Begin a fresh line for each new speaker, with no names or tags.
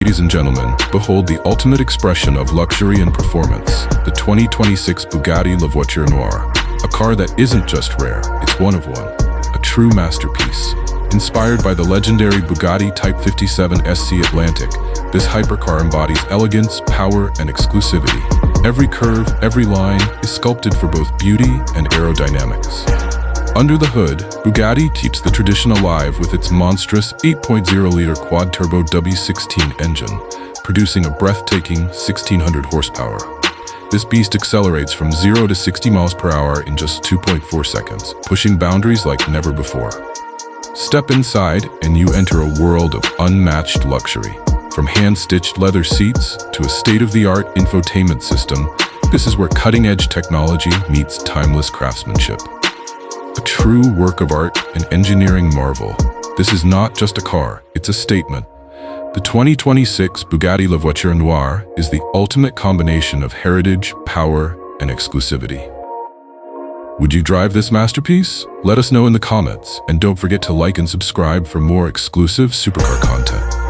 Ladies and gentlemen, behold the ultimate expression of luxury and performance, the 2026 Bugatti Voiture Noire. A car that isn't just rare, it's one of one. A true masterpiece. Inspired by the legendary Bugatti Type 57 SC Atlantic, this hypercar embodies elegance, power, and exclusivity. Every curve, every line is sculpted for both beauty and aerodynamics. Under the hood, Bugatti keeps the tradition alive with its monstrous 8.0-liter quad-turbo W16 engine, producing a breathtaking 1,600 horsepower. This beast accelerates from 0 to 60 miles per hour in just 2.4 seconds, pushing boundaries like never before. Step inside and you enter a world of unmatched luxury. From hand-stitched leather seats to a state-of-the-art infotainment system, this is where cutting-edge technology meets timeless craftsmanship. A true work of art and engineering marvel. This is not just a car, it's a statement. The 2026 Bugatti Voiture Noire is the ultimate combination of heritage, power, and exclusivity. Would you drive this masterpiece? Let us know in the comments, and don't forget to like and subscribe for more exclusive supercar content.